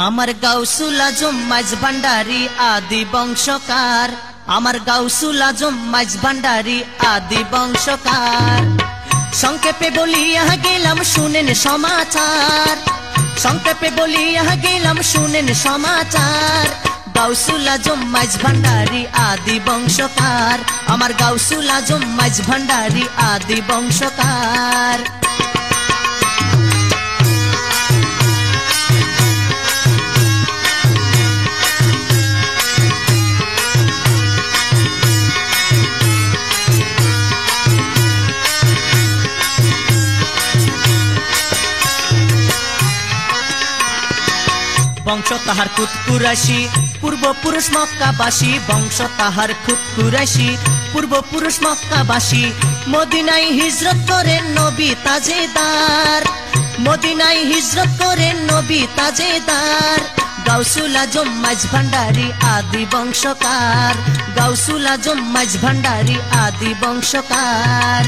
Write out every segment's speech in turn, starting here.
আমার গাউসুল আজম মাঝ ভান্ডারি আদি বংশকার, আমার গাউসুল আজম মাঝ ভান্ডারি আদি বংশকার। সংক্ষেপে বলিয়া গেলাম শুনেন সমাচার, সংক্ষেপে বলিয়া গেলাম শুনেন সমাচার। গাউসুল আজম মাঝ ভান্ডারি আদি বংশকার, আমার গাউসুল আজম মাঝ ভান্ডারি আদি বংশকার। বংশ তাহার খুদ কুরাশি, পূর্বপুরুষ মক্কাবাসী। বংশ তাহার খুদ কুরাশি, পূর্বপুরুষ মক্কাবাসী। মদিনায় হিজরত করেন নবী তাজেদার, মদিনায় হিজরত করেন নবী তাজেদার। গাউসুল আজম মাঝ ভান্ডারি আদি বংশকার, গাউসুল আজম মাঝ ভান্ডারি আদি বংশকার।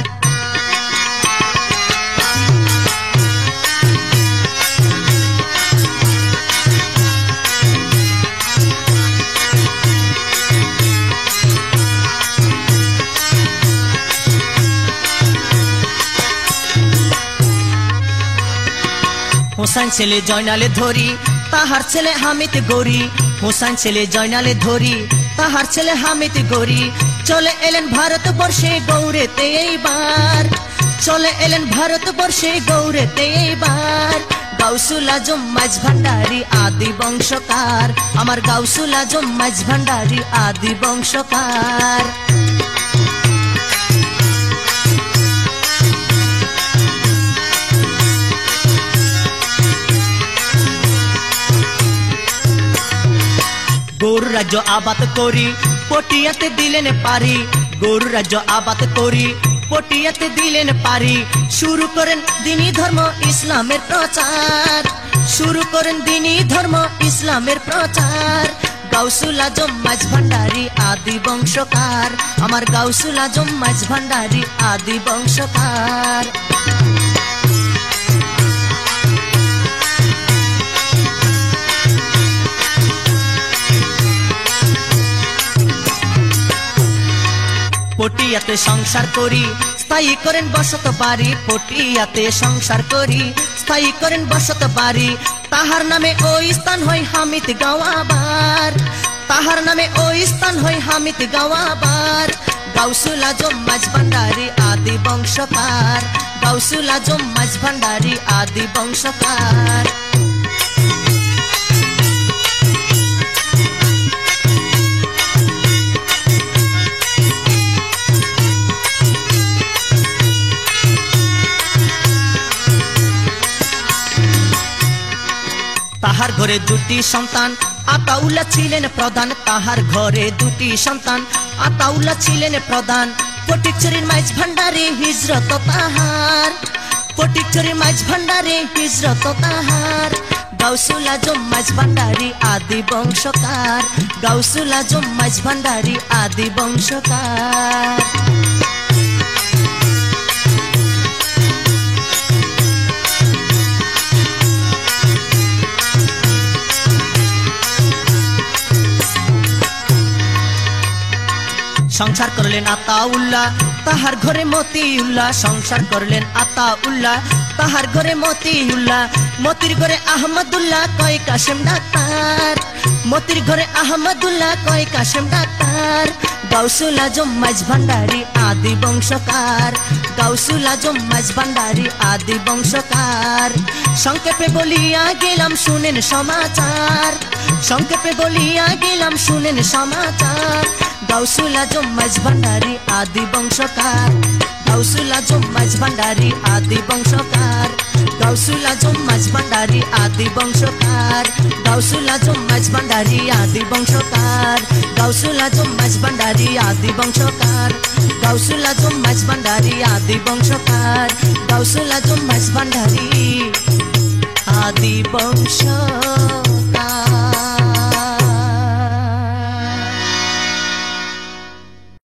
হোসেন ছেলে জয়নালে ধরি, তাহার ছেলে হামিদ গরি। হোসেন ছেলে জয়নালে ধরি, তাহার ছেলে হামিদ গরি। চলে এলেন ভারতবর্ষে গৌড়েতে এইবার, চলে এলেন ভারতবর্ষে গৌড়েতে এইবার। গাউসুল আজম মাঝ ভান্ডারি আদি বংশকার, আমার গাউসুল আজম মাঝ ভান্ডারি আদি বংশকার। গৌর রাজ্য আবাদ করি, পটিয়াতে দিলেন পারি। গৌর রাজ্য আবাদ করি, পটিয়াতে দিলেন পারি। শুরু করেন দ্বীনি ধর্ম ইসলামের প্রচার, শুরু করেন দ্বীনি ধর্ম ইসলামের প্রচার। গাউসুল আজম মাঝ ভান্ডারি আদি বংশকার, আমার গাউসুল আজম মাঝ ভান্ডারি আদি বংশকার। পটিয়াতে সংসার করি, স্থায়ী করেন বসত বাড়ি। পটিয়াতে সংসার করি, স্থায়ী করেন বসত বাড়ি। তাহার নামে ওই স্থান হয় হামিদ গাওয়াবার, তাহার নামে ওই স্থান হয় হামিদ গাওয়াবার। গাউসুল আজম মাঝ ভান্ডারি আদি বংশকার, গাউসুল আজম মাঝ ভান্ডারি আদি বংশকার। তাহার ঘরে দুটি সন্তান, আতাউল্লাহ ছিলেন প্রধান। তাহার ঘরে দুটি সন্তান, আতাউল্লাহ ছিলেন প্রধান। ফটিকছড়ির মাঝ ভান্ডারে হিজরত তাহার, ফটিকছড়ির মাঝ ভান্ডারে হিজরত তাহার। গাউসুল আজম মাঝ ভান্ডারি আদি বংশকার, গাউসুল আজম মাঝ ভান্ডারি আদি বংশকার। সংসার করলেন আতাউল্লাহ, তাহার ঘরে মতিউল্লাহ। সংসার করলেন আতাউল্লাহ, তাহার ঘরে মতিউল্লাহ। মতির ঘরে আহমদুল্লাহ, কয় কাশেম ডাক্তার। মতির ঘরে আহমদুল্লাহ, কয় কাশেম ডাক্তার। গাউসুল আজম মাঝ ভান্ডারি আদি বংশকার, গাউসুল আজম মাঝ ভান্ডারি আদি বংশকার। সংক্ষেপে বলিয়া গেলাম শুনেন সমাচার, সংক্ষেপে বলিয়া গেলাম শুনেন সমাচার। গাউসুল আজম মাঝ ভান্ডারি আদি বংশকার, গাউসুল আজম মাঝ ভান্ডারি আদি বংশকার। গাউসুল আজম মাঝ ভান্ডারি আদি বংশকার, গাউসুল আজম মাঝ ভান্ডারি আদি বংশকার। গাউসুল আজম মাঝ ভান্ডারি আদি বংশকার, গাউসুল আজম মাঝ ভান্ডারি আদি বংশকার। গাউসুল আজম মাঝ ভান্ডারি আদি বংশকার।